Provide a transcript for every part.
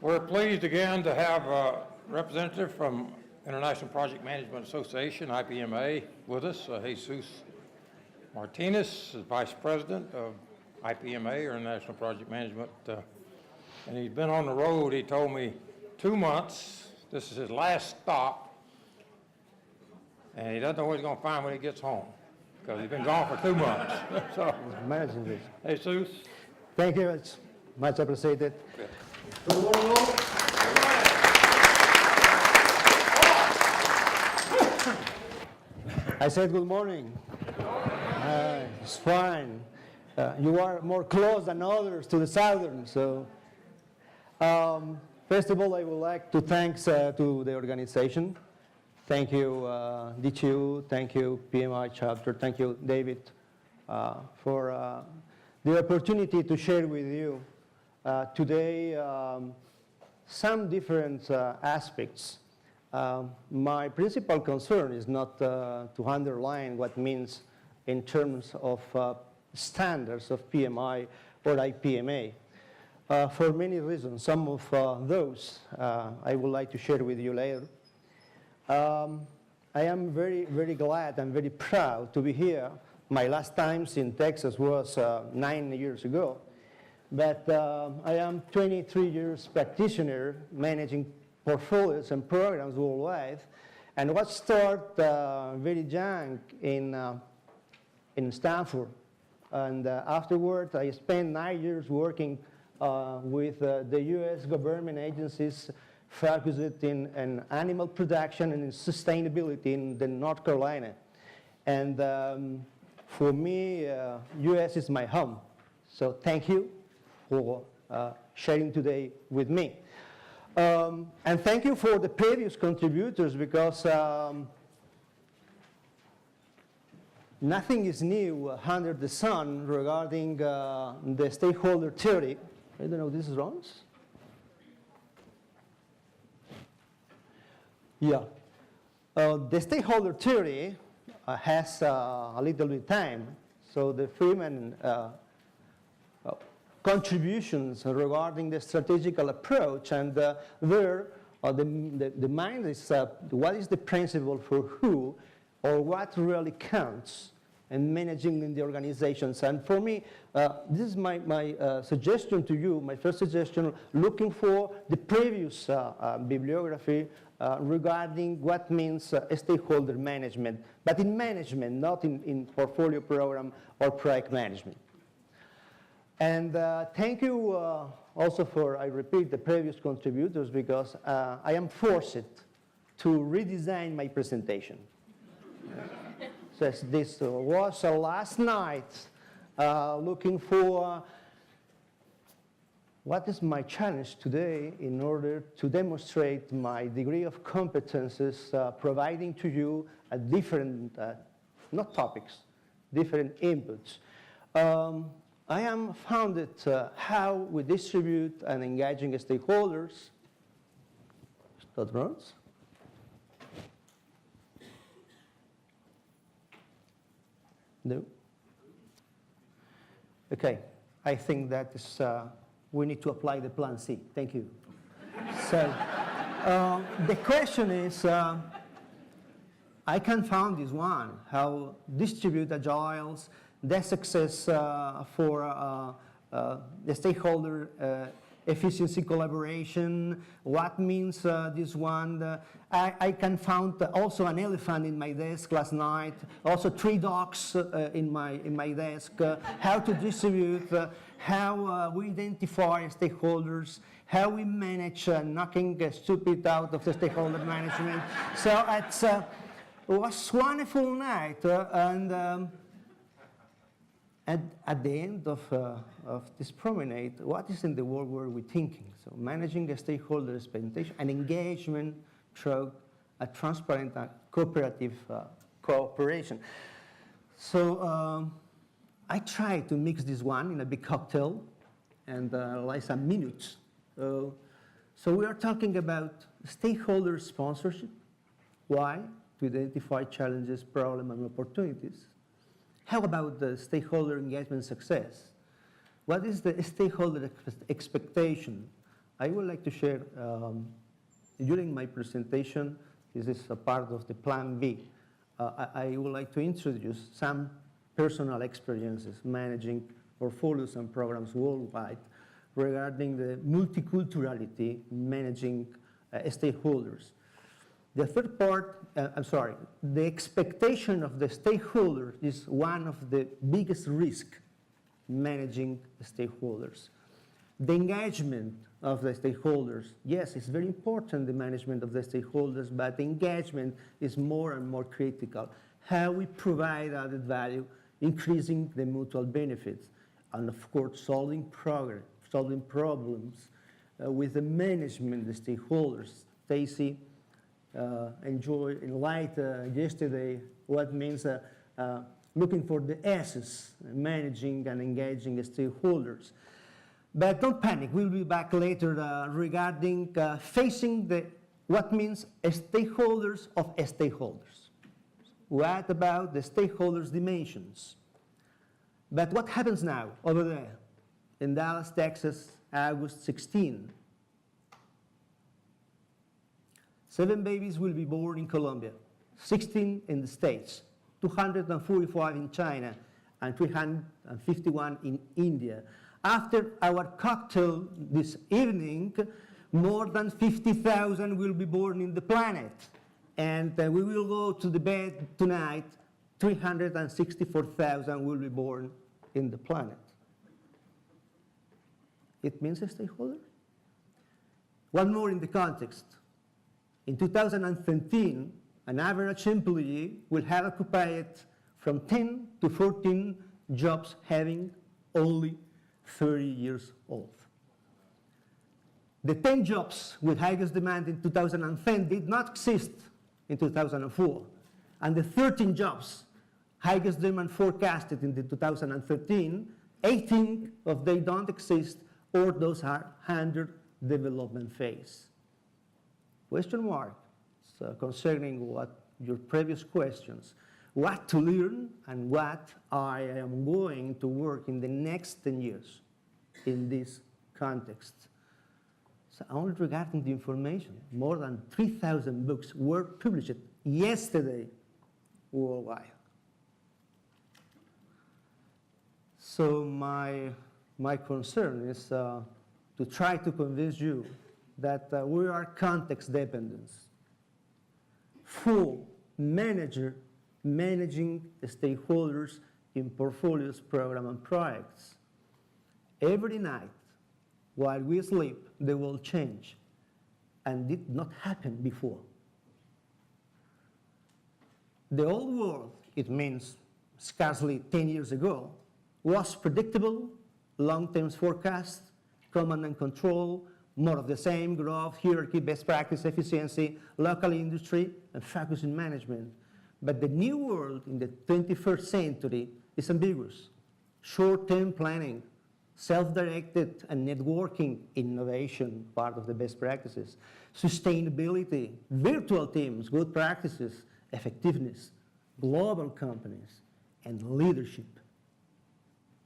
We're pleased again to have a representative from International Project Management Association, IPMA, with us, Jesus Martinez, is Vice President of IPMA, or International Project Management, and he's been on the road, he told me, 2 months. This is his last stop, and he doesn't know what he's going to find when he gets home, because he's been gone for 2 months. So, Managing this. Jesus. Thank you, it's much appreciated. Okay. Good morning, all. I said good morning. It's fine. You are more close than others to the southern, so. First of all, I would like to thank to the organization. Thank you, DTU. Thank you, PMI chapter. Thank you, David, for the opportunity to share with you today some different aspects. My principal concern is not to underline what means in terms of standards of PMI or IPMA. For many reasons, some of those I would like to share with you later. I am very, very glad and very proud to be here. My last times in Texas was 9 years ago. But I am 23 years practitioner managing portfolios and programs worldwide. And what started very young in Stanford. And afterwards, I spent 9 years working with the U.S. government agencies focused in animal production and in sustainability in the North Carolina. And for me, U.S. is my home. So thank you for sharing today with me. And thank you for the previous contributors, because nothing is new under the sun regarding the stakeholder theory. I don't know if this is wrong. Yeah. The stakeholder theory has a little bit of time. So the Freeman contributions regarding the strategical approach, and there the mind is what is the principle for who or what really counts in managing in the organizations. And for me, this is my suggestion to you, my first suggestion, looking for the previous bibliography regarding what means stakeholder management, but in management, not in portfolio program or project management. And thank you also for, I repeat, the previous contributors, because I am forced to redesign my presentation. So this was last night looking for what is my challenge today in order to demonstrate my degree of competences, providing to you a different, not topics, different inputs. I am founded how we distribute and engaging stakeholders. That runs. No? Okay, I think that is, we need to apply the plan C. Thank you. So, the question is, I can found this one, how distribute agiles, the success for the stakeholder efficiency collaboration, what means this one. I can found also an elephant in my desk last night, also 3 dogs in my desk, how to distribute, how we identify stakeholders, how we manage knocking stupid out of the stakeholder management. So it's, it was a wonderful night, and at the end of this promenade, what is in the world were we thinking? So managing a stakeholder expectation and engagement through a transparent and cooperative cooperation. So I tried to mix this one in a big cocktail and like some minutes. So we are talking about stakeholder sponsorship. Why? To identify challenges, problems, and opportunities. How about the stakeholder engagement success? What is the stakeholder expectation? I would like to share, during my presentation, this is a part of the Plan B. I would like to introduce some personal experiences managing portfolios and programs worldwide regarding the multiculturality managing stakeholders. The third part, the expectation of the stakeholders is one of the biggest risks managing stakeholders. The engagement of the stakeholders, yes, it's very important, the management of the stakeholders, but the engagement is more and more critical. How we provide added value, increasing the mutual benefits, and of course, solving problems with the management, the stakeholders. Stacy enlightened yesterday what means looking for the S's, managing and engaging stakeholders. But don't panic, we'll be back later regarding facing what means stakeholders of stakeholders. What about the stakeholders' dimensions? But what happens now over there in Dallas, Texas, August 16? 7 babies will be born in Colombia, 16 in the States, 245 in China, and 351 in India. After our cocktail this evening, more than 50,000 will be born in the planet. And we will go to the bed tonight, 364,000 will be born in the planet. It means a stakeholder. One more in the context. In 2013, an average employee will have occupied from 10 to 14 jobs having only 30 years old. The 10 jobs with highest demand in 2010 did not exist in 2004. And the 13 jobs highest demand forecasted in the 2013, 18 of they don't exist or those are under development phase. Question mark concerning what your previous questions. What to learn and what I am going to work in the next 10 years in this context. So only regarding the information, more than 3,000 books were published yesterday worldwide. So my concern is to try to convince you that we are context dependent. Full manager managing the stakeholders in portfolios, program, and projects. Every night, while we sleep, the world change, and did not happen before. The old world, it means scarcely 10 years ago, was predictable, long-term forecast, command and control, more of the same, growth, hierarchy, best practice, efficiency, local industry, and focus in management. But the new world in the 21st century is ambiguous. Short-term planning, self-directed and networking, innovation, part of the best practices, sustainability, virtual teams, good practices, effectiveness, global companies, and leadership.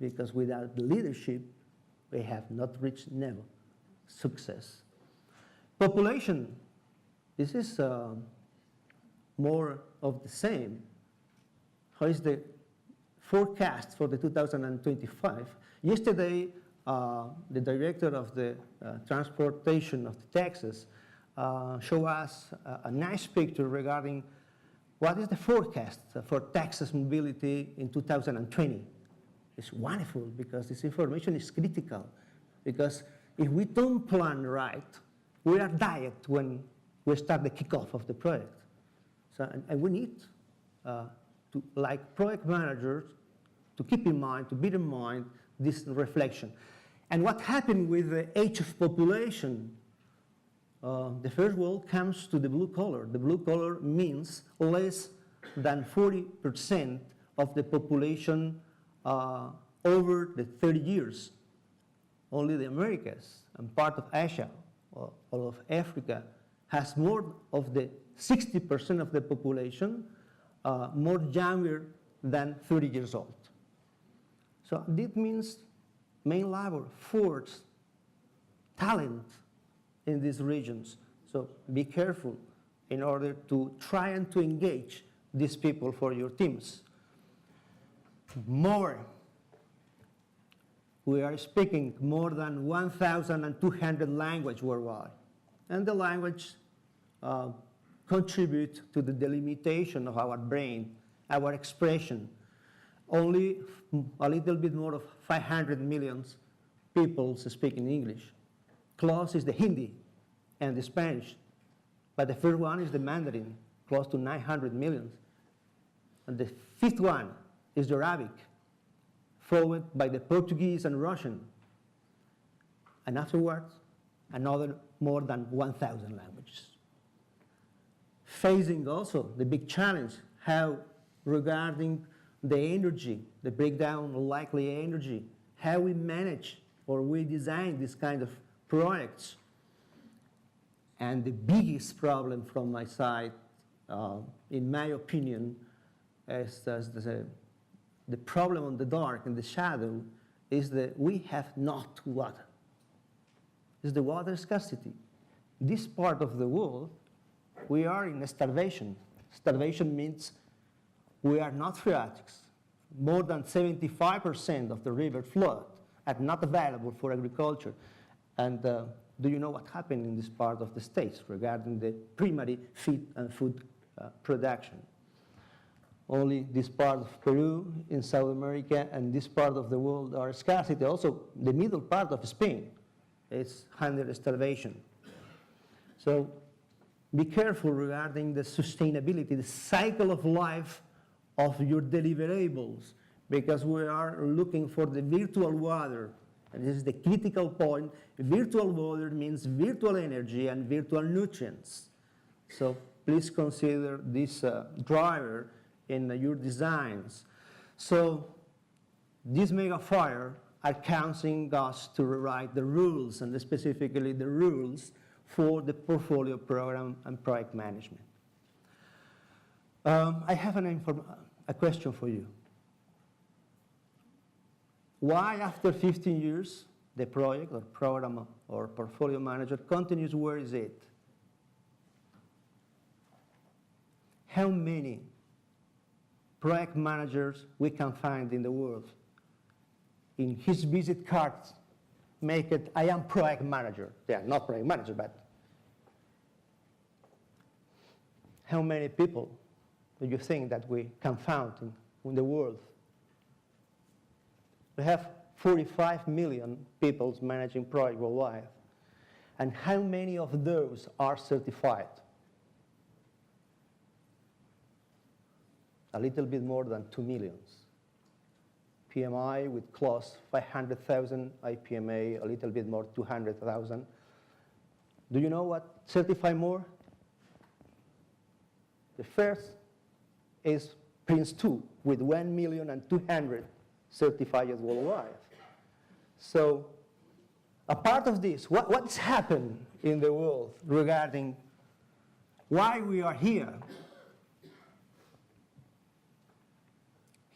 Because without leadership, we have not reached never success. Population, this is more of the same. How is the forecast for the 2025? Yesterday, the director of the transportation of Texas showed us a nice picture regarding what is the forecast for Texas mobility in 2020. It's wonderful because this information is critical. Because if we don't plan right, we are dead when we start the kickoff of the project. So, and we need to, like project managers, to keep in mind, to bear in mind this reflection. And what happened with the age of population? The first world comes to the blue collar. The blue collar means less than 40% of the population over the 30 years. Only the Americas and part of Asia, or all of Africa, has more of the 60% of the population more younger than 30 years old. So this means main labor, force, talent in these regions. So be careful in order to try and to engage these people for your teams. More. We are speaking more than 1,200 languages worldwide. And the language contribute to the delimitation of our brain, our expression. Only a little bit more of 500 million people speaking English. Close is the Hindi and the Spanish. But the first one is the Mandarin, close to 900 million. And the fifth one is the Arabic, followed by the Portuguese and Russian. And afterwards, another more than 1,000 languages. Facing also the big challenge, how regarding the energy, the breakdown of likely energy, how we manage or we design this kind of projects. And the biggest problem from my side, in my opinion, is the problem on the dark and the shadow is that we have not water. It's the water scarcity. This part of the world, we are in starvation. Starvation means we are not phreatics. More than 75% of the river flood are not available for agriculture. And do you know what happened in this part of the states regarding the primary feed and food production? Only this part of Peru, in South America, and this part of the world are scarcity. Also, the middle part of Spain is under starvation. So be careful regarding the sustainability, the cycle of life of your deliverables, because we are looking for the virtual water. And this is the critical point. Virtual water means virtual energy and virtual nutrients. So please consider this driver in your designs. So these mega fire are counting us to rewrite the rules, and specifically the rules for the portfolio program and project management. I have a question for you. Why after 15 years, the project or program or portfolio manager continues where is it? How many project managers we can find in the world? In his visit cards, make it, I am project manager. They are not project manager, but how many people do you think that we can find in the world? We have 45 million people managing projects worldwide. And how many of those are certified? A little bit more than 2 million. PMI with close 500,000, IPMA a little bit more, 200,000. Do you know what certify more? The first is Prince 2 with 1,200,000 certified worldwide. So a part of this, what's happened in the world regarding why we are here?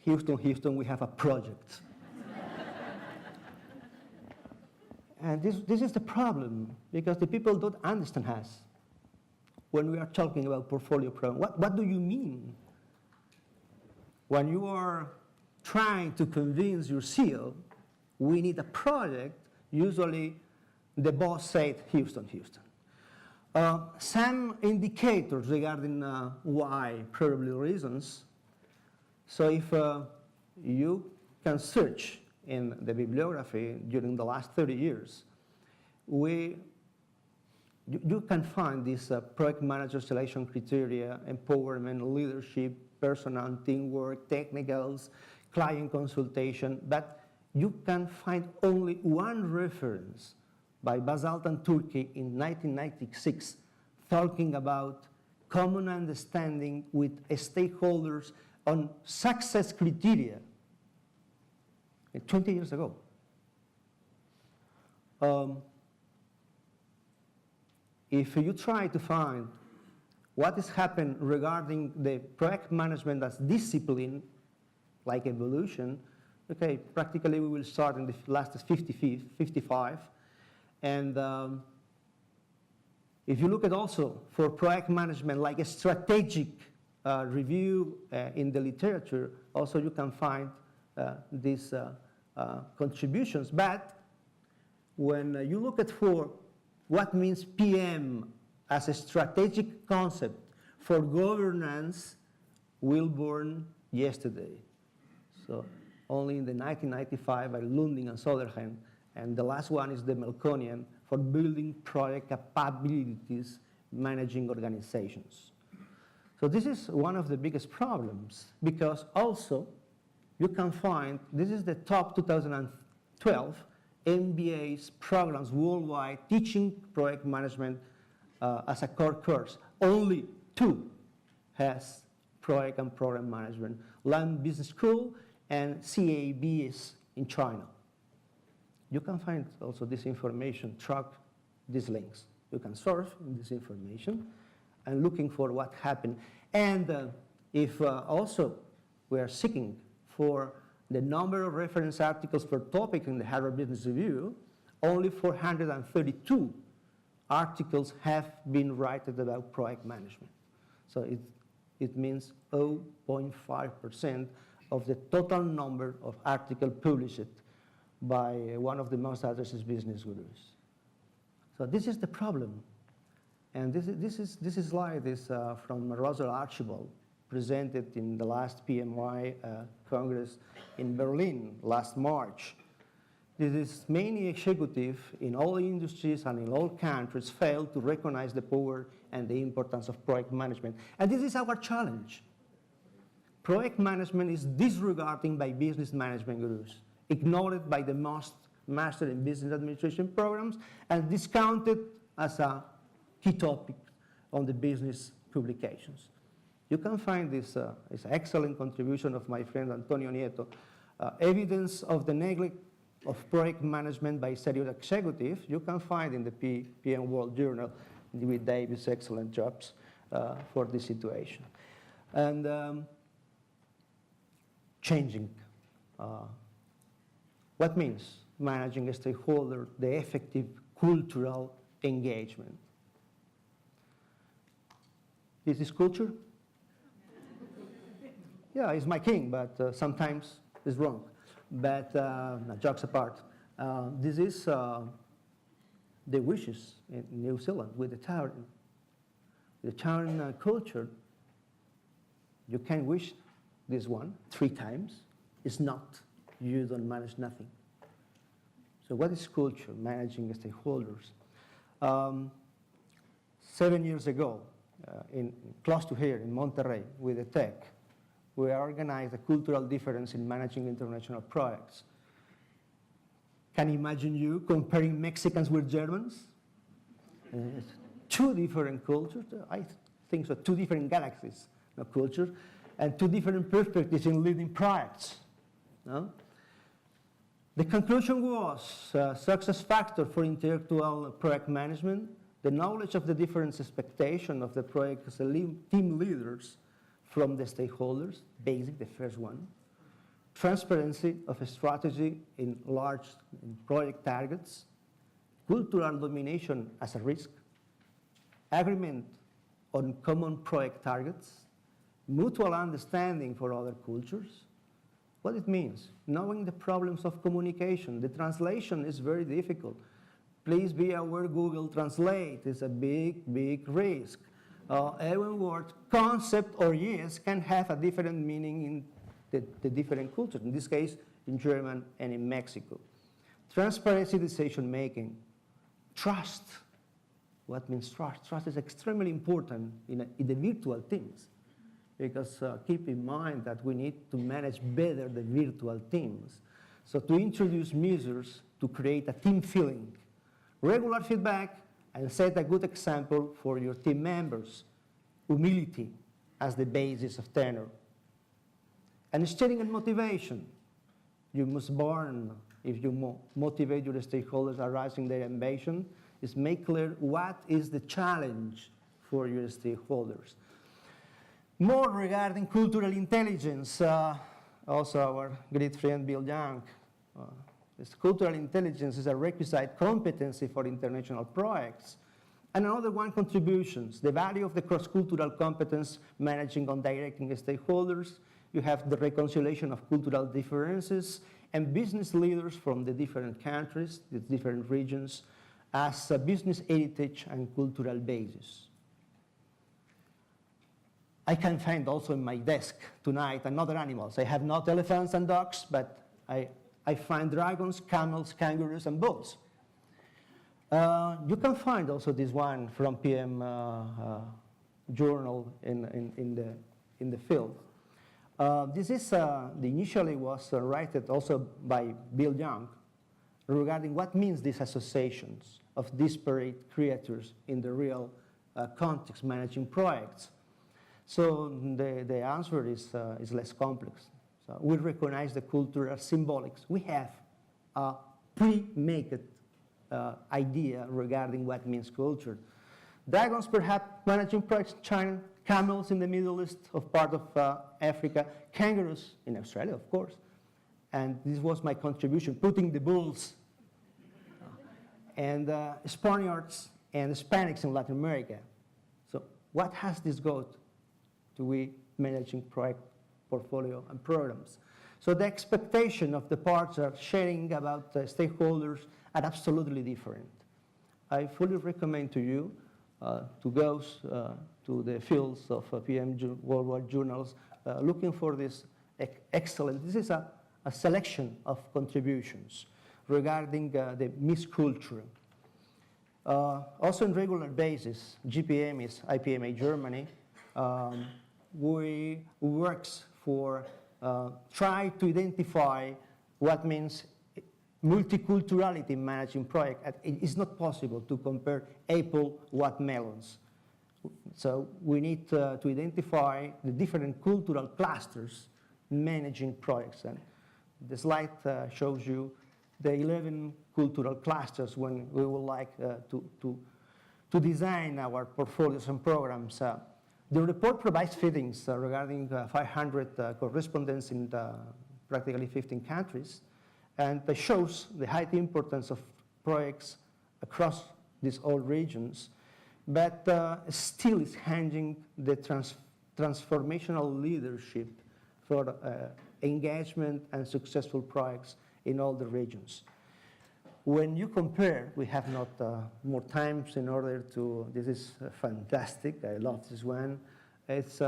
Houston, we have a project. And this is the problem, because the people don't understand us when we are talking about portfolio program. What do you mean? When you are trying to convince your CEO, we need a project, usually the boss said, Houston. Some indicators regarding why, probably reasons. So if you can search in the bibliography during the last 30 years, you can find these project manager selection criteria, empowerment, leadership, personal, teamwork, technicals, client consultation, but you can find only one reference by Basalt and Turkey in 1996 talking about common understanding with stakeholders on success criteria 20 years ago. If you try to find what has happened regarding the project management as discipline, like evolution, okay, practically we will start in the last 55, and If you look at also for project management, like a strategic review in the literature, also you can find these contributions. But when you look at for what means PM as a strategic concept for governance, will born yesterday. So only in the 1995 by Lunding and Soderheim, and the last one is the Melkonian for building project capabilities, managing organizations. So this is one of the biggest problems, because also you can find, this is the top 2012 MBA's programs worldwide teaching project management as a core course. Only 2 has project and program management, London Business School and CABS in China. You can find also this information, track these links. You can surf in this information and looking for what happened. And if also we are seeking for the number of reference articles per topic in the Harvard Business Review, only 432 articles have been written about project management. So it means 0.5% of the total number of articles published by one of the most addressed business gurus. So this is the problem. And this slide is from Russell Archibald, presented in the last PMI Congress in Berlin last March. This is many executives in all industries and in all countries fail to recognize the power and the importance of project management. And this is our challenge. Project management is disregarded by business management gurus, ignored by the most master in business administration programs, and discounted as a key topic on the business publications. You can find this excellent contribution of my friend Antonio Nieto, evidence of the neglect of project management by serious executives. You can find in the PM World Journal with Davis' excellent jobs for this situation. And changing. What means managing a stakeholder, the effective cultural engagement? This is culture? Yeah, it's my king, but sometimes it's wrong. But jokes apart, this is the wishes in New Zealand with the Tauran. The Tauran culture, you can wish this one 3 times. It's not, you don't manage nothing. So what is culture, managing stakeholders? 7 years ago, close to here in Monterrey with the tech, we organized a cultural difference in managing international projects. Can you imagine you comparing Mexicans with Germans? 2 different cultures, I think so, 2 different galaxies of culture, and 2 different perspectives in leading projects. No? The conclusion was success factor for intellectual project management, the knowledge of the different expectations of the project as team leaders from the stakeholders, basic, the first one. Transparency of a strategy in large project targets. Cultural domination as a risk. Agreement on common project targets. Mutual understanding for other cultures. What it means? Knowing the problems of communication. The translation is very difficult. Please be aware Google Translate is a big, big risk. Every word, concept, or yes can have a different meaning in the different cultures, in this case, in German and in Mexico. Transparency decision making. Trust. What means trust? Trust is extremely important in the virtual teams, because keep in mind that we need to manage better the virtual teams. So to introduce measures to create a team feeling, regular feedback, and set a good example for your team members. Humility as the basis of tenure. And steering and motivation. You must burn if you motivate your stakeholders arising their ambition, is make clear what is the challenge for your stakeholders. More regarding cultural intelligence, also our great friend Bill Young. This cultural intelligence is a requisite competency for international projects. And another one, contributions, the value of the cross-cultural competence managing and directing stakeholders. You have the reconciliation of cultural differences and business leaders from the different countries, the different regions, as a business heritage and cultural basis. I can find also in my desk tonight another animals. I have not elephants and dogs, but I find dragons, camels, kangaroos, and bulls. You can find also this one from PM journal in the field. This is initially was written also by Bill Young regarding what means these associations of disparate creatures in the real context managing projects. So the answer is less complex. So we recognize the cultural symbolics. We have a pre-made idea regarding what means culture. Dragons, perhaps, managing projects in China, camels in the Middle East, of part of Africa, kangaroos in Australia, of course. And this was my contribution, putting the bulls and Spaniards and Hispanics in Latin America. So what has this got to we managing project portfolio and programs? So the expectation of the parts are sharing about stakeholders are absolutely different. I fully recommend to you to go to the fields of PM worldwide journals looking for this excellent. This is a selection of contributions regarding the misculture. Also on regular basis, GPM is IPMA Germany. We works for try to identify what means multiculturality in managing project. It is not possible to compare apple with melons. So we need to identify the different cultural clusters managing projects. And the slide shows you the 11 cultural clusters when we would like to design our portfolios and programs. The report provides fittings regarding 500 correspondents in practically 15 countries, and shows the high importance of projects across these all regions, but still is handling the transformational leadership for engagement and successful projects in all the regions. When you compare, we have not more times in order to, this is fantastic, I love this one. It's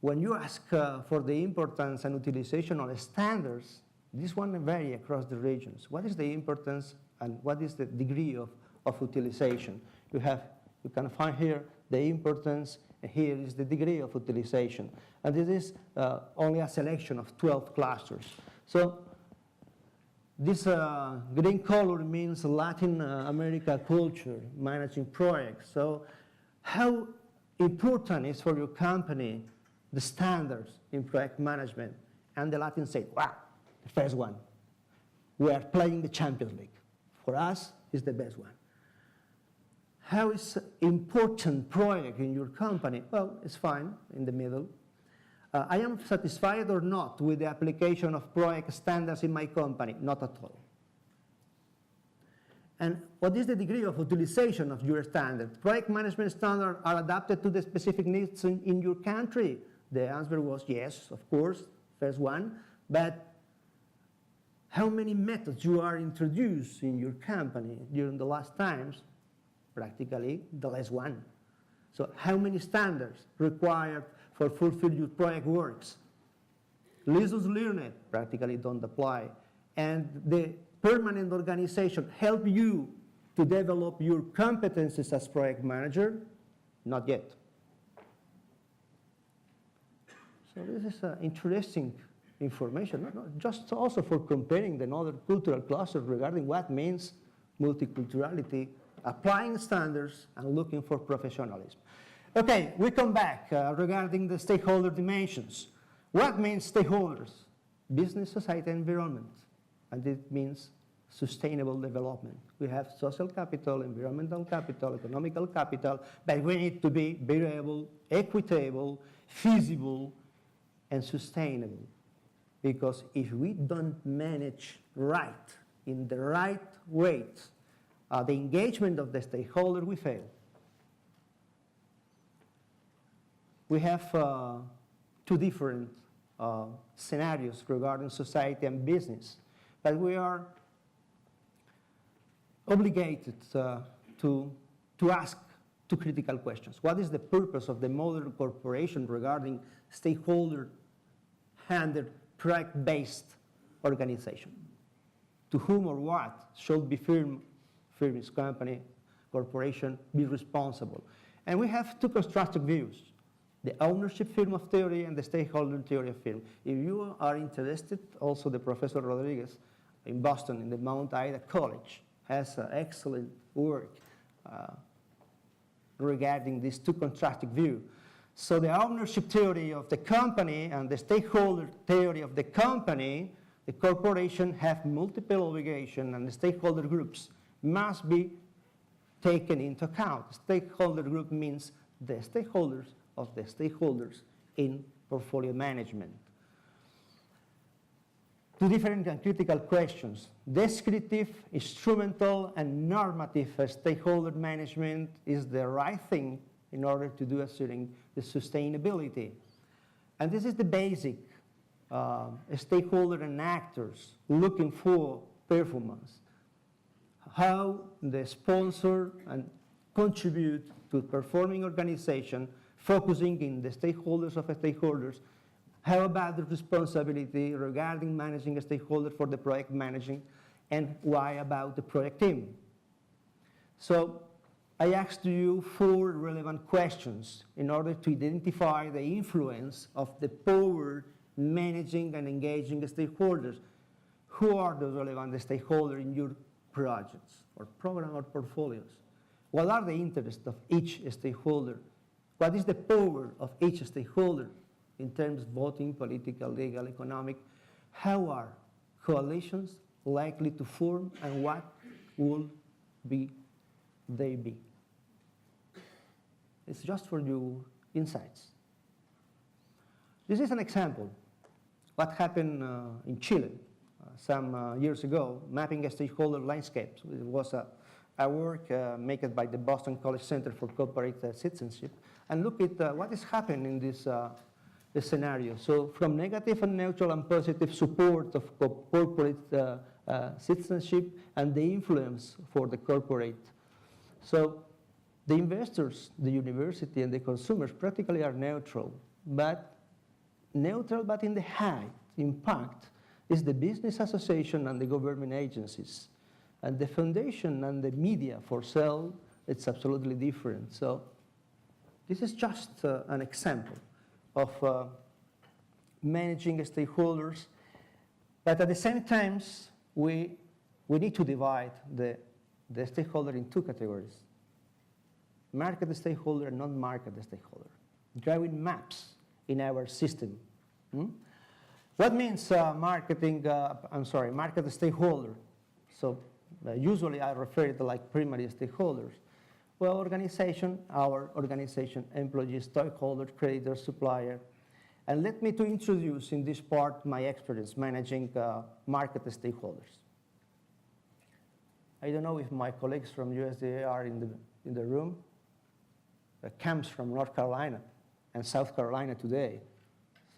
when you ask for the importance and utilization of standards, this one vary across the regions. What is the importance and what is the degree of utilization? You can find here the importance, and here is the degree of utilization. And this is only a selection of 12 clusters. So this green color means Latin America culture, managing projects. So how important is for your company the standards in project management? And the Latin say, wow, the first one. We are playing the Champions League. For us, it's the best one. How is important project in your company? Well, it's fine, in the middle. I am satisfied or not with the application of project standards in my company? Not at all. And what is the degree of utilization of your standard? Project management standards are adapted to the specific needs in your country? The answer was yes, of course, first one. But how many methods you are introduced in your company during the last times? Practically the last one. So how many standards required for fulfill your project works? Lessons learned practically don't apply. And the permanent organization help you to develop your competencies as project manager? Not yet. So this is interesting information, not just also for comparing the other cultural clusters regarding what means multiculturality, applying standards, and looking for professionalism. Okay, we come back regarding the stakeholder dimensions. What means stakeholders? Business, society, environment. And it means sustainable development. We have social capital, environmental capital, economical capital, but we need to be variable, equitable, feasible, and sustainable. Because if we don't manage right, in the right weight, the engagement of the stakeholder, we fail. We have two different scenarios regarding society and business, but we are obligated to ask two critical questions. What is the purpose of the modern corporation regarding stakeholder-handed, project-based organization? To whom or what should be firms, company, corporation be responsible? And we have two constructive views, the ownership firm of theory and the stakeholder theory of firm. If you are interested, also the Professor Rodriguez in Boston in the Mount Ida College has excellent work regarding these two constructive views. So the ownership theory of the company and the stakeholder theory of the company, the corporation have multiple obligations and the stakeholder groups must be taken into account. Stakeholder group means the stakeholders of the stakeholders in portfolio management. Two different and critical questions. Descriptive, instrumental, and normative stakeholder management is the right thing in order to do assuring the sustainability. And this is the basic stakeholder and actors looking for performance. How the sponsor and contribute to performing organization, focusing in the stakeholders of the stakeholders. How about the responsibility regarding managing a stakeholder for the project managing, and why about the project team? So I asked you 4 relevant questions in order to identify the influence of the power managing and engaging stakeholders. Who are the relevant stakeholders in your projects or program or portfolios? What are the interests of each stakeholder? What is the power of each stakeholder in terms of voting, political, legal, economic? How are coalitions likely to form, and what will they be? It's just for your insights. This is an example. What happened in Chile some years ago, mapping a stakeholder landscapes. It was a work made by the Boston College Center for Corporate Citizenship. And look at what is happening in this scenario. So from negative and neutral and positive support of corporate citizenship and the influence for the corporate. So the investors, the university, and the consumers practically are neutral, but in the high impact is the business association and the government agencies. And the foundation and the media for sale, it's absolutely different. So this is just an example of managing stakeholders, but at the same time, we need to divide the stakeholder in 2 categories: market stakeholder and non-market stakeholder, drawing maps in our system. What means market stakeholder? So usually I refer to like primary stakeholders. Well, our organization, employees, stockholders, creditors, supplier. And let me to introduce in this part my experience managing market stakeholders. I don't know if my colleagues from USDA are in the room. That comes from North Carolina and South Carolina today.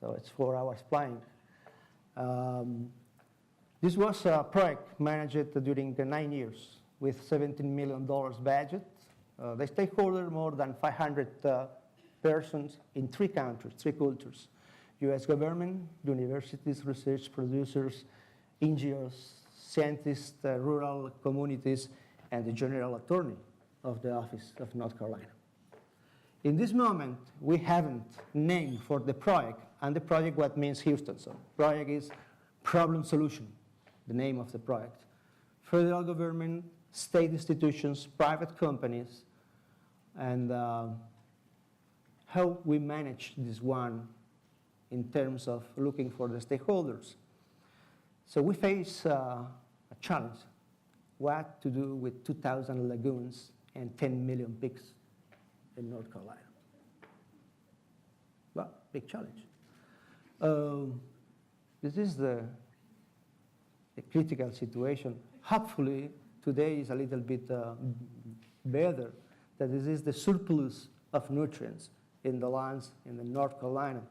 So it's 4 hours flying. This was a project managed during 9 years with $17 million budget. The stakeholder, more than 500 persons in 3 countries, 3 cultures: US government, universities, research producers, NGOs, scientists, rural communities, and the general attorney of the office of North Carolina. In this moment, we haven't named for the project, and the project what means Houston. So project is problem solution, the name of the project. Federal government, state institutions, private companies, and how we manage this one in terms of looking for the stakeholders. So we face a challenge: what to do with 2,000 lagoons and 10 million pigs in North Carolina. Well, big challenge. This is the critical situation. Hopefully, today is a little bit better, that this is the surplus of nutrients in the lands in the North Carolina.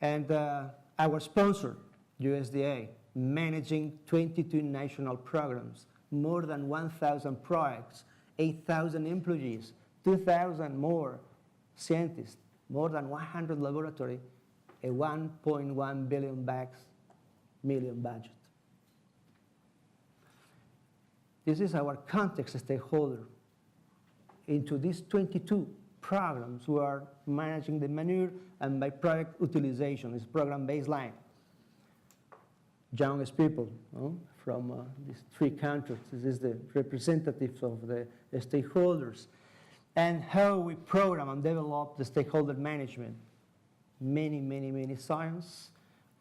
And our sponsor, USDA, managing 22 national programs, more than 1,000 projects, 8,000 employees, 2,000 more scientists, more than 100 laboratories, a 1.1 million budget. This is our context stakeholder. Into these 22 programs, we are managing the manure and by-product utilization. It's program baseline. Youngest people from these 3 countries. This is the representatives of the stakeholders. And how we program and develop the stakeholder management. Many science,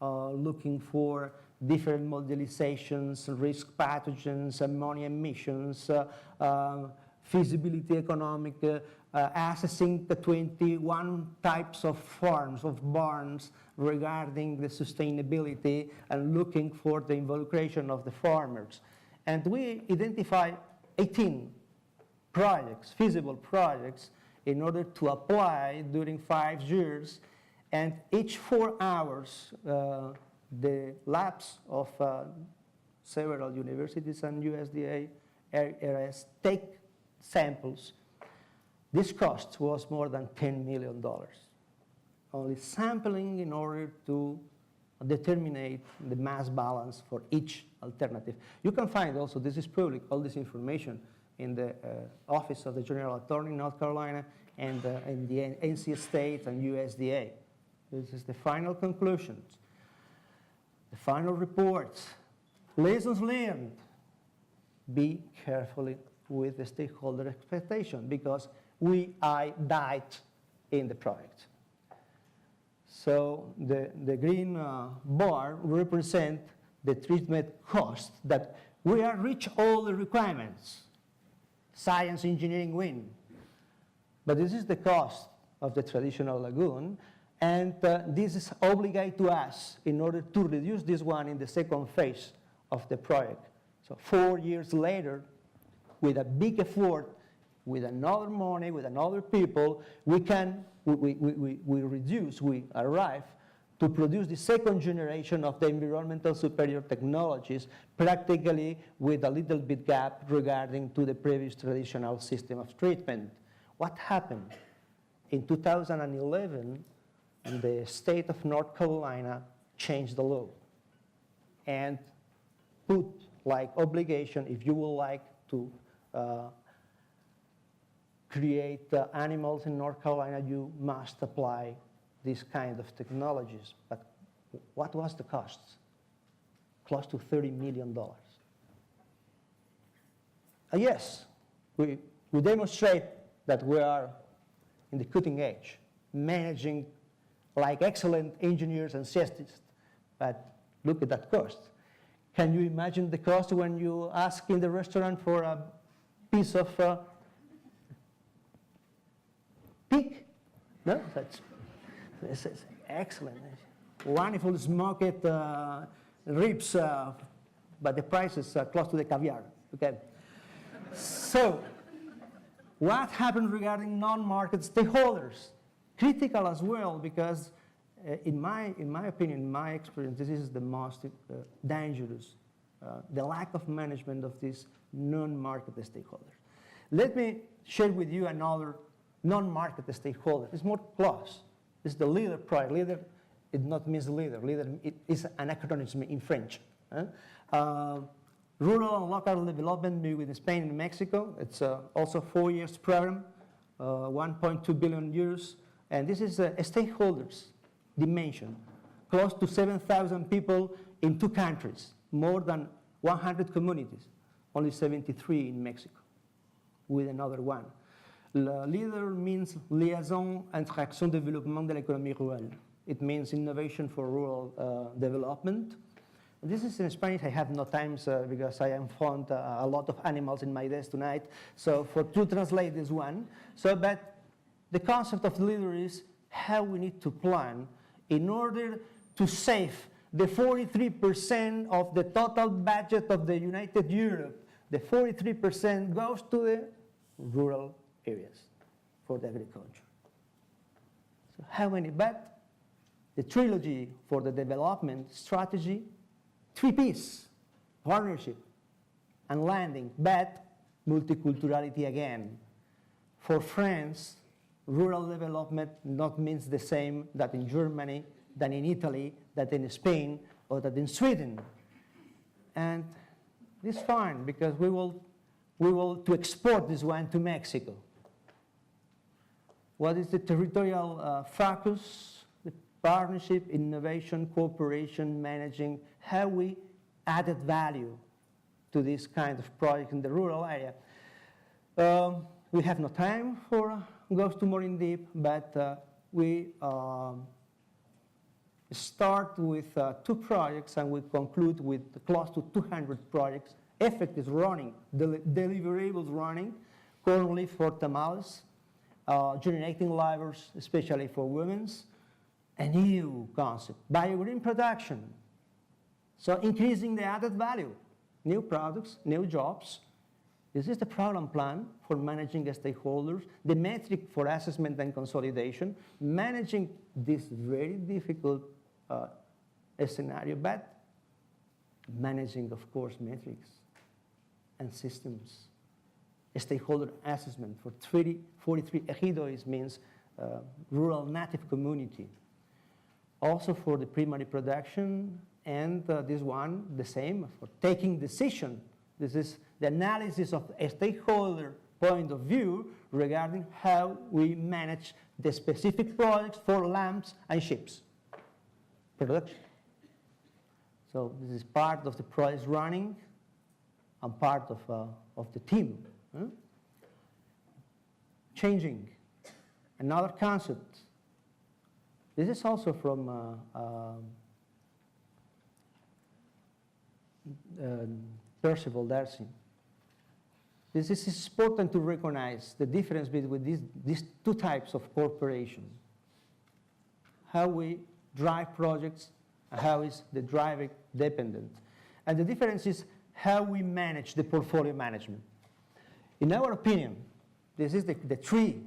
looking for different modelizations, risk pathogens, ammonia emissions, feasibility economic, assessing the 21 types of farms, of barns, regarding the sustainability and looking for the involucration of the farmers. And we identify 18 projects, feasible projects, in order to apply during 5 years. And each 4 hours, the labs of several universities and USDA areas take samples. This cost was more than $10 million. Only sampling in order to determine the mass balance for each alternative. You can find also, this is public, all this information in the Office of the General Attorney in North Carolina and in the NC State and USDA. This is the final conclusions, the final reports, lessons learned. Be carefully with the stakeholder expectation because I died in the project. So the green bar represent the treatment cost that we are reach all the requirements. Science, engineering win. But this is the cost of the traditional lagoon, and this is obligate to us in order to reduce this one in the second phase of the project. So 4 years later, with a big effort, with another money, with another people, we arrive to produce the second generation of the environmental superior technologies, practically with a little bit gap regarding to the previous traditional system of treatment. What happened? In 2011, the state of North Carolina changed the law and put like obligation, if you would like to create animals in North Carolina, you must apply these kind of technologies. But what was the cost? Close to $30 million. Yes, we demonstrate that we are in the cutting edge, managing like excellent engineers and scientists, but look at that cost. Can you imagine the cost when you ask in the restaurant for a piece of pig? No, that's excellent. Wonderful smoked ribs, but the price is close to the caviar. Okay. So, what happened regarding non-market stakeholders? Critical as well, because in my opinion, in my experience, this is the most dangerous, the lack of management of these non-market stakeholders. Let me share with you another non-market stakeholder. It's more close. It's the leader project. Leader, it not means leader. Leader it is an acronym in French. Rural and local development with Spain and Mexico. It's also a 4 years program, 1.2 billion euros. And this is a stakeholders dimension. Close to 7,000 people in 2 countries, more than 100 communities, only 73 in Mexico, with another one. Leader means liaison entre action développement de l'économie rurale. It means innovation for rural development. This is in Spanish. I have no time because I am found a lot of animals in my desk tonight. So to translate this one, but the concept of leader is how we need to plan in order to save the 43% of the total budget of the United Europe the 43% goes to the rural areas for the agriculture. So how many bet? The trilogy for the development strategy, 3 Ps, partnership and landing, bet, multiculturality again. For France, rural development not means the same that in Germany, than in Italy, that in Spain, or that in Sweden. And it's fine because we will to export this one to Mexico. What is the territorial focus? The partnership, innovation, cooperation, managing, how we added value to this kind of project in the rural area. We have no time for goes to more in deep, but we start with 2 projects and we conclude with close to 200 projects. Effect is running, deliverables running, currently for tamales, generating livers, especially for women's, a new concept, biogreen production. So increasing the added value, new products, new jobs. This is the program plan for managing stakeholders, the metric for assessment and consolidation, managing this very difficult scenario, but managing, of course, metrics and systems. A stakeholder assessment for 43 ejidos means rural native community. Also for the primary production, and this one, the same, for taking decision. This is the analysis of a stakeholder point of view regarding how we manage the specific products for lambs and sheep production. So this is part of the project running and part of the team. Changing, another concept. This is also from Percival Darcy. This is important to recognize the difference between these 2 types of cooperation. How we drive projects, and how is the driving dependent. And the difference is how we manage the portfolio management. In our opinion, this is the tree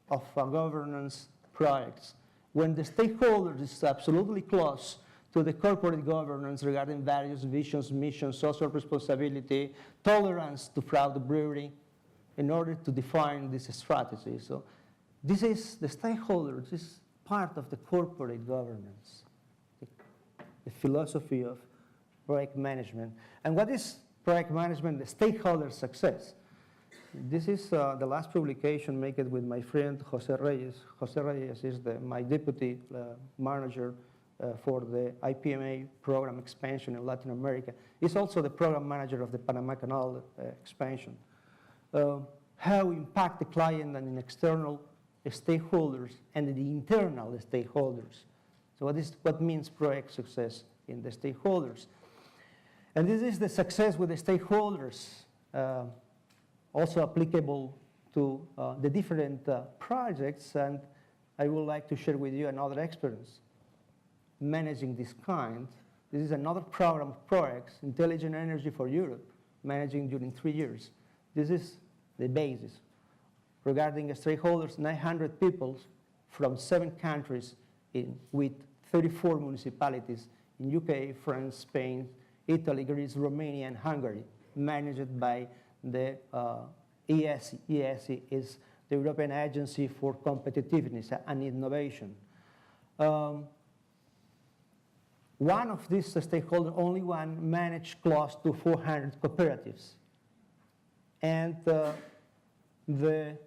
of governance projects. When the stakeholder is absolutely close to the corporate governance regarding values, visions, missions, social responsibility, tolerance to fraud, bribery, in order to define this strategy. So this is the stakeholder, this is part of the corporate governance, the philosophy of project management. And what is project management? The stakeholder success. This is the last publication made with my friend Jose Reyes. Jose Reyes is my deputy manager for the IPMA program expansion in Latin America. He's also the program manager of the Panama Canal expansion. How we impact the client and the external stakeholders and the internal stakeholders. So what means project success in the stakeholders? And this is the success with the stakeholders, also applicable to the different projects, and I would like to share with you another experience managing this kind. This is another program of projects, Intelligent Energy for Europe, managing during 3 years. This is the basis. Regarding stakeholders, 900 people from 7 countries with 34 municipalities in UK, France, Spain, Italy, Greece, Romania, and Hungary, managed by the ESI. ESI is the European Agency for Competitiveness and Innovation. One of these stakeholders, only one, managed close to 400 cooperatives. And the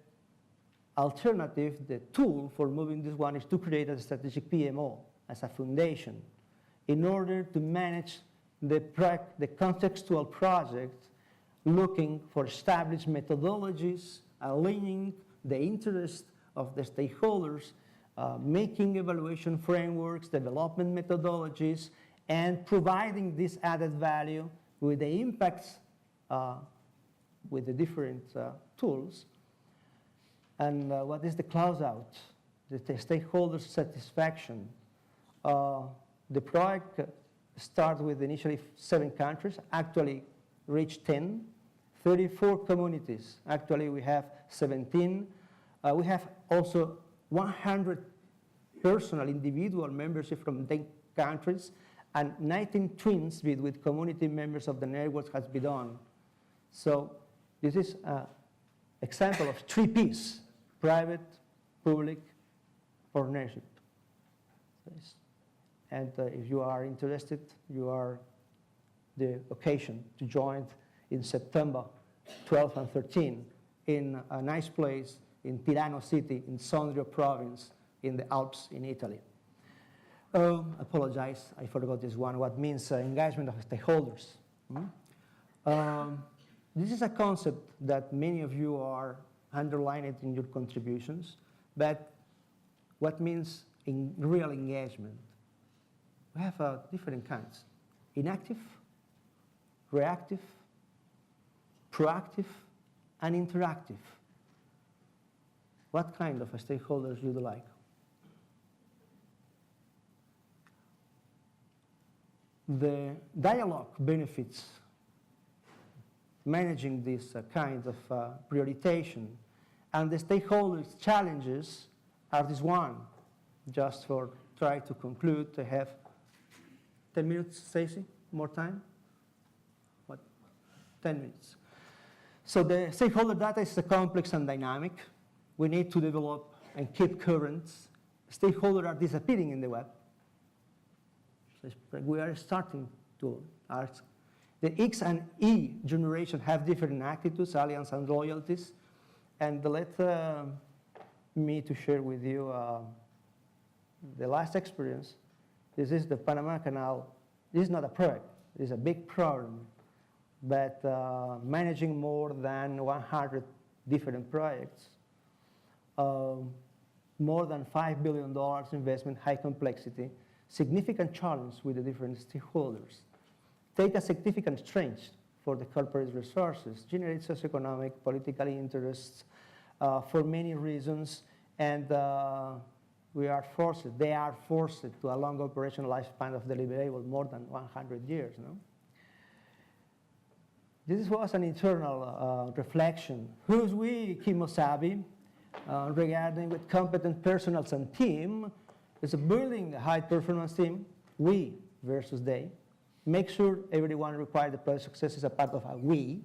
alternative, the tool for moving this one is to create a strategic PMO as a foundation in order to manage the contextual project, looking for established methodologies, aligning the interest of the stakeholders, making evaluation frameworks, development methodologies, and providing this added value with the impacts with the different tools. And what is the closeout? The stakeholder satisfaction. The project started with initially 7 countries, actually reached 10, 34 communities. Actually, we have 17. We have also 100 personal individual membership from 10 countries, and 19 twins with community members of the network has been done. So this is an example of 3 Ps: private, public, partnership. And if you are interested, you are the occasion to join in September 12 and 13 in a nice place in Tirano City, in Sondrio province, in the Alps in Italy. Apologize, I forgot this one. What means engagement of stakeholders? This is a concept that many of you are underlining in your contributions, but what means in real engagement? We have different kinds: inactive, reactive, proactive, and interactive. What kind of stakeholders would you like? The dialogue benefits managing this kind of prioritization, and the stakeholders' challenges are this one. Just for try to conclude, to have 10 minutes, Stacy, more time? What? 10 minutes. So the stakeholder data is complex and dynamic. We need to develop and keep currents. Stakeholders are disappearing in the web. So we are starting to ask. The X and E generation have different attitudes, alliances, and loyalties. And let me to share with you the last experience. This is the Panama Canal. This is not a project. It is a big problem. But managing more than 100 different projects, more than $5 billion investment, high complexity, significant challenge with the different stakeholders. Take a significant strength for the corporate resources, generate socioeconomic, political interests for many reasons, and they are forced to a long operational lifespan of deliverable, more than 100 years. No? This was an internal reflection. Who's we, Kimosabi, regarding with competent personals and team, is building a high-performance team, we versus they. Make sure everyone required the project success is a part of a we.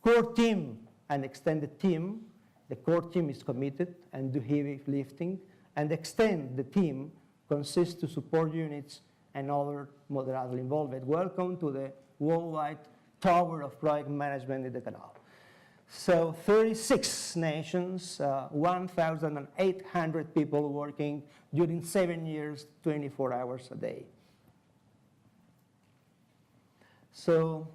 Core team and extended team. The core team is committed and do heavy lifting, and extend the team consists to support units and other moderately involved. Welcome to the worldwide tower of project management in the canal. So 36 nations, 1,800 people working during 7 years, 24 hours a day. So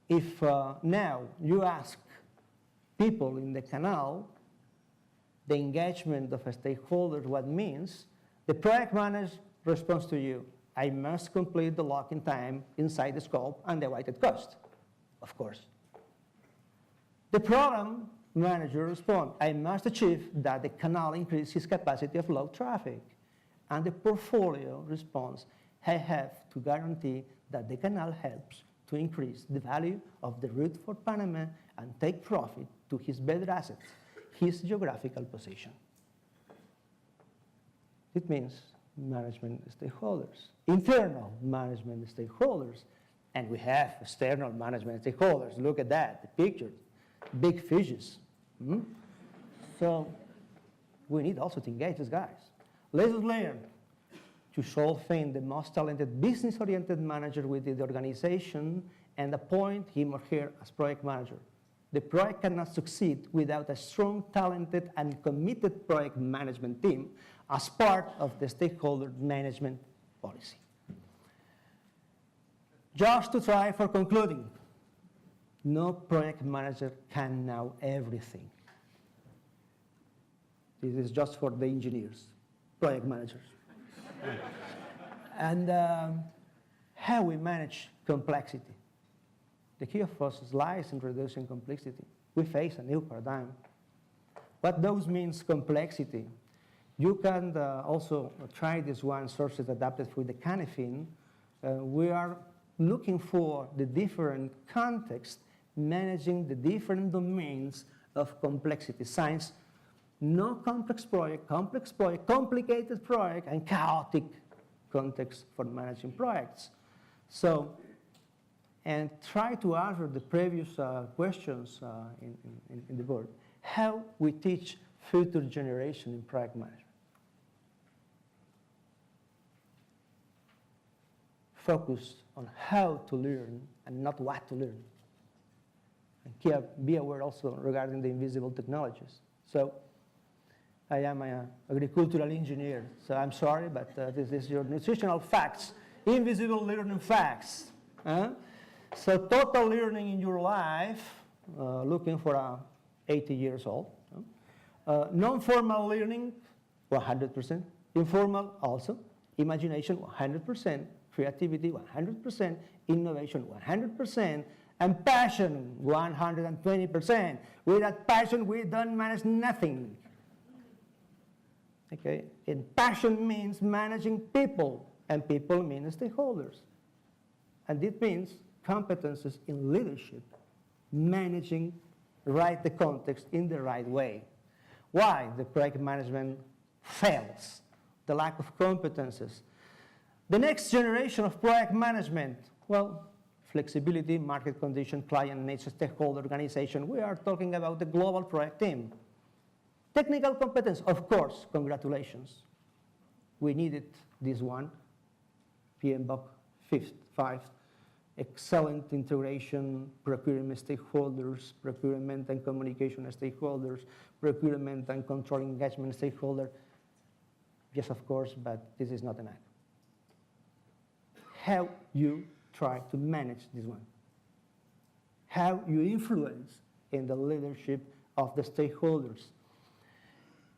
if now you ask people in the canal the engagement of a stakeholder, what means, the project manager responds to you, I must complete the lock-in time inside the scope and the weighted cost, of course. The program manager responds, I must achieve that the canal increases its capacity of load traffic. And the portfolio responds, I have to guarantee that the canal helps to increase the value of the route for Panama and take profit to his better assets, his geographical position. It means management stakeholders, internal management stakeholders, and we have external management stakeholders. Look at that, the pictures, big fishes. So we need also to engage these guys. Let's learn to solve the most talented business-oriented manager within the organization and appoint him or her as project manager. The project cannot succeed without a strong, talented, and committed project management team as part of the stakeholder management policy. Just to try for concluding, no project manager can know everything. This is just for the engineers, project managers. And how we manage complexity. The key of us lies in reducing complexity. We face a new paradigm. What those means complexity? You can also try this one sources adapted for the Canifin. We are looking for the different context, managing the different domains of complexity. Science, no complex project, complicated project, and chaotic context for managing projects. So, and try to answer the previous questions in the board. How we teach future generation in project management. Focus on how to learn and not what to learn. And be aware also regarding the invisible technologies. So I am an agricultural engineer, so I'm sorry, but this is your nutritional facts, invisible learning facts. So total learning in your life, looking for 80 years old. Non-formal learning, 100%. Informal also. Imagination, 100%. Creativity, 100%. Innovation, 100%. And passion, 120%. Without passion, we don't manage nothing. Okay? And passion means managing people, and people mean stakeholders. And it means competences in leadership, managing the context in the right way. Why the project management fails? The lack of competences. The next generation of project management, well, flexibility, market condition, client needs, stakeholder organization. We are talking about the global project team. Technical competence, of course, congratulations. We needed this one, PMBOK 5, excellent integration, procurement stakeholders, procurement and communication stakeholders, procurement and control engagement stakeholder. Yes, of course, but this is not enough. How you try to manage this one? How you influence in the leadership of the stakeholders?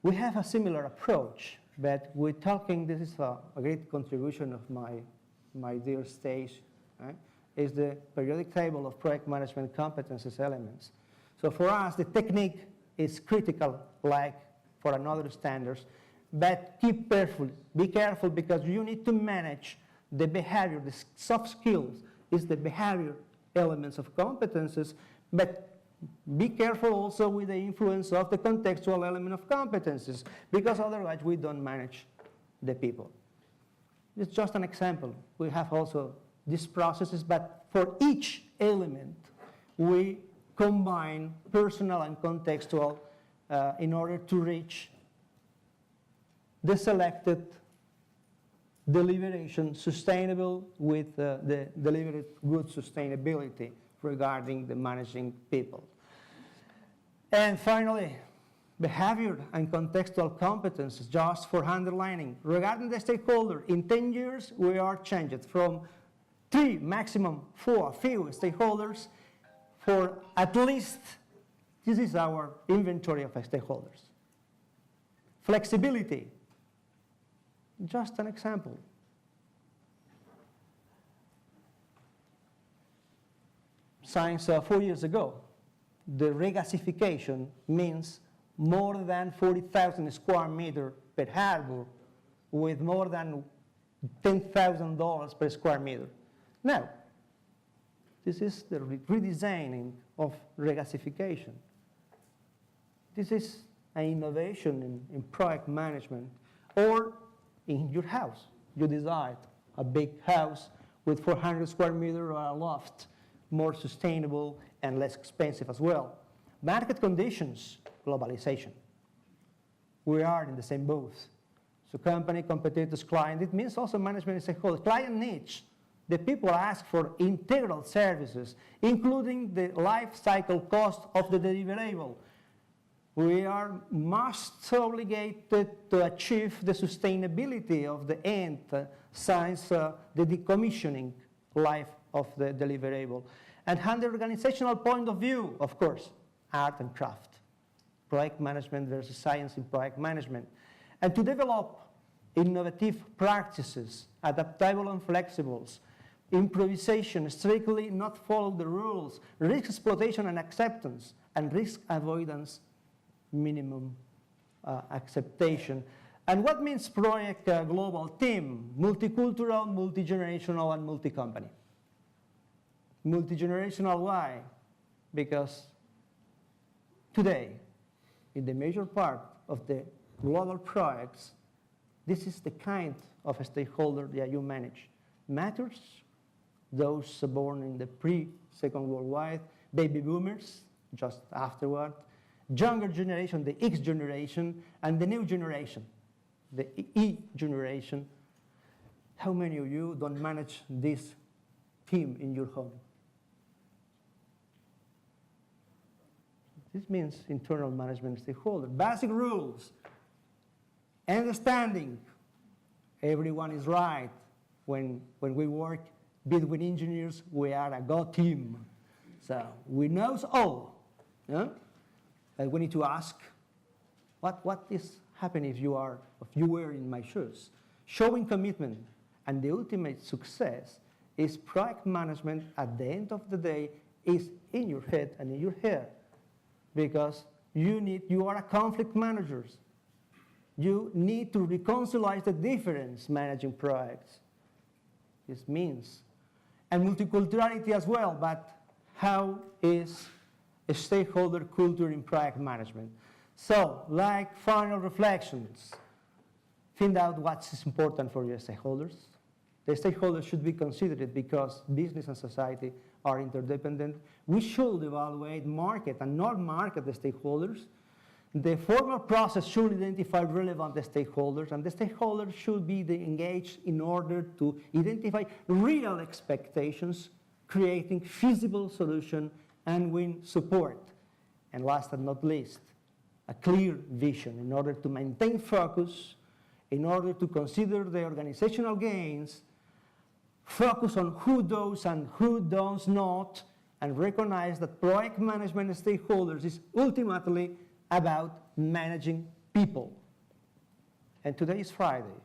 We have a similar approach, but we're talking, this is a great contribution of my dear Stage, right? Is the periodic table of project management competences elements. So for us, the technique is critical, like for another standards, but be careful because you need to manage the behavior, the soft skills is the behavior elements of competences, but be careful also with the influence of the contextual element of competences, because otherwise we don't manage the people. It's just an example. We have also these processes, but for each element, we combine personal and contextual in order to reach the selected deliberation sustainable with the delivered good sustainability regarding the managing people. And finally, behavior and contextual competences, just for underlining. Regarding the stakeholder, in 10 years, we are changed from 3, maximum 4, few stakeholders for at least, this is our inventory of stakeholders. Flexibility, just an example. Science 4 years ago, the regasification means more than 40,000 square meters per harbor with more than $10,000 per square meter. Now, this is the redesigning of regasification. This is an innovation in project management. Or in your house, you decide a big house with 400 square meters or a loft, more sustainable and less expensive as well. Market conditions, globalization. We are in the same boat. So company, competitors, client, it means also management stakeholders. Client needs. The people ask for integral services, including the life cycle cost of the deliverable. We are most obligated to achieve the sustainability of the end, since the decommissioning life of the deliverable. And from the organizational point of view, of course, art and craft, project management versus science in project management. And to develop innovative practices, adaptable and flexibles, improvisation, strictly not follow the rules, risk exploitation and acceptance, and risk avoidance, minimum acceptation. And what means project global team? Multicultural, multi-generational, and multi-company. Multi-generational, why? Because today, in the major part of the global projects, this is the kind of a stakeholder that you manage. Matters, those born in the pre-Second World War, baby boomers, just afterward, younger generation, the X generation, and the new generation, the E generation. How many of you don't manage this team in your home? This means internal management stakeholder. Basic rules, understanding everyone is right. When we work between engineers, we are a go team. So we know all. Yeah? And we need to ask, what is happening if you were in my shoes? Showing commitment and the ultimate success is project management at the end of the day is in your head and in your hair. Because you are a conflict managers. You need to reconcile the difference managing projects. This means, and multiculturality as well, but how is a stakeholder culture in project management? So, like final reflections, find out what's important for your stakeholders. The stakeholders should be considered because business and society are interdependent. We should evaluate market and non-market stakeholders. The formal process should identify relevant stakeholders, and the stakeholders should be engaged in order to identify real expectations, creating feasible solution and win support. And last but not least, a clear vision in order to maintain focus, in order to consider the organizational gains, focus on who does and who does not, and recognize that project management stakeholders is ultimately about managing people. And today is Friday.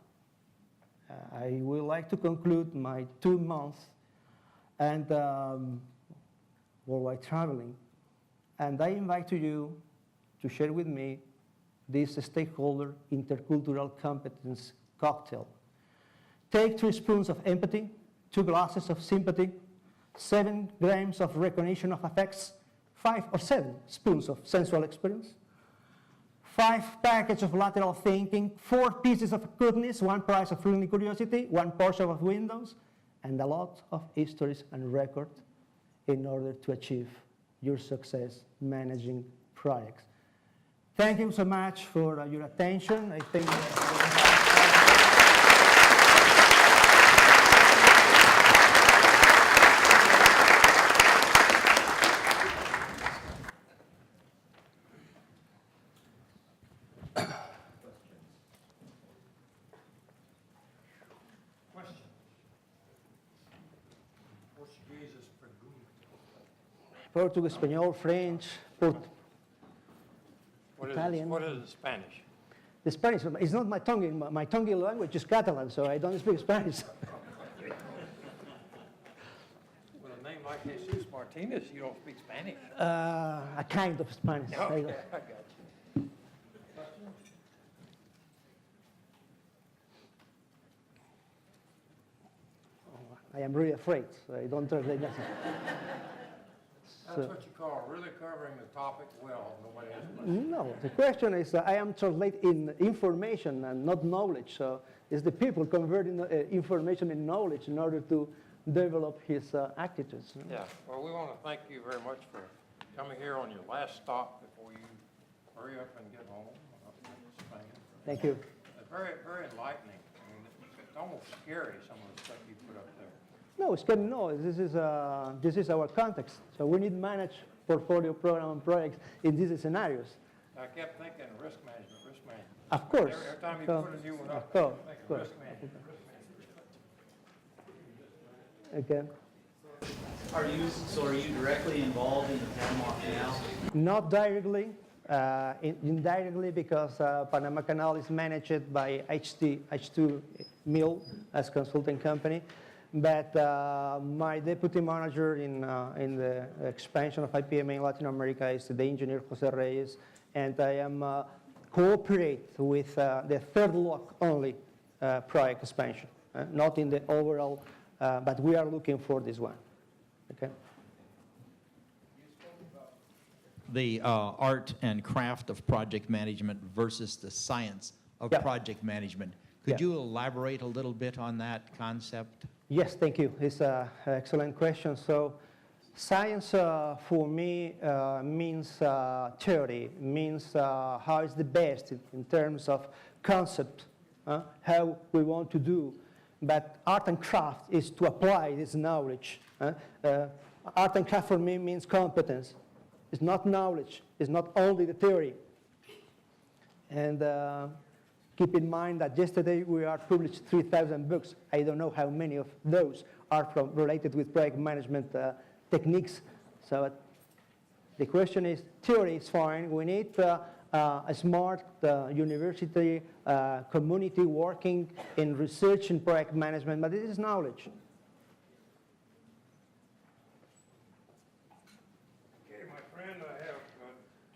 I would like to conclude my 2 months and worldwide traveling. And I invite you to share with me this stakeholder intercultural competence cocktail. Take 3 spoons of empathy, 2 glasses of sympathy, 7 grams of recognition of affects, 5 or 7 spoons of sensual experience, 5 packets of lateral thinking, 4 pieces of goodness, 1 price of friendly curiosity, 1 portion of windows, and a lot of histories and record in order to achieve your success managing projects. Thank you so much for your attention. I think Portuguese, Espanol, French, Italian. What is Spanish? The Spanish is not my tongue. My tongue language is Catalan, so I don't speak Spanish. With a name like Jesus Martinez, you don't speak Spanish. A kind of Spanish. Okay, I got you. I am really afraid, so I don't translate nothing. That's what you call really covering the topic well. Nobody has much. No, the question is, I am translating information and not knowledge. So it's the people converting information in knowledge in order to develop his attitudes. Yeah, well, we want to thank you very much for coming here on your last stop before you hurry up and get home. Thank you. It's very, very enlightening. I mean, it's almost scary, some of the stuff you put up there. No, it's good. No, this is our context. So we need to manage portfolio program and projects in these scenarios. I kept thinking risk management. Of course. Every time you put a new one up, of I think risk management. Okay. Are you directly involved in the Panama Canal? Not directly, indirectly, because Panama Canal is managed by H2 Mill as consulting company. But my deputy manager in the expansion of IPMA in Latin America is the engineer Jose Reyes, and I am cooperate with the third lock only project expansion, not in the overall, but we are looking for this one. Okay. the art and craft of project management versus the science of Yeah. project management. Could Yeah. you elaborate a little bit on that concept? Yes, thank you. It's an excellent question. So science for me means theory, means how is the best in terms of concept, how we want to do. But art and craft is to apply this knowledge. Art and craft for me means competence. It's not knowledge. It's not only the theory. And keep in mind that yesterday we are published 3,000 books. I don't know how many of those are related with project management techniques. So the question is, theory is fine. We need a smart university community working in research and project management, but it is knowledge. Okay, my friend, I have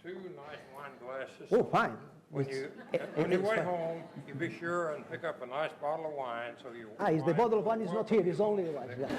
two nice wine glasses. Oh, fine. When you, on your way home, you be sure and pick up a nice bottle of wine so you. Is the bottle of wine is not here, it's only the wine. Yeah.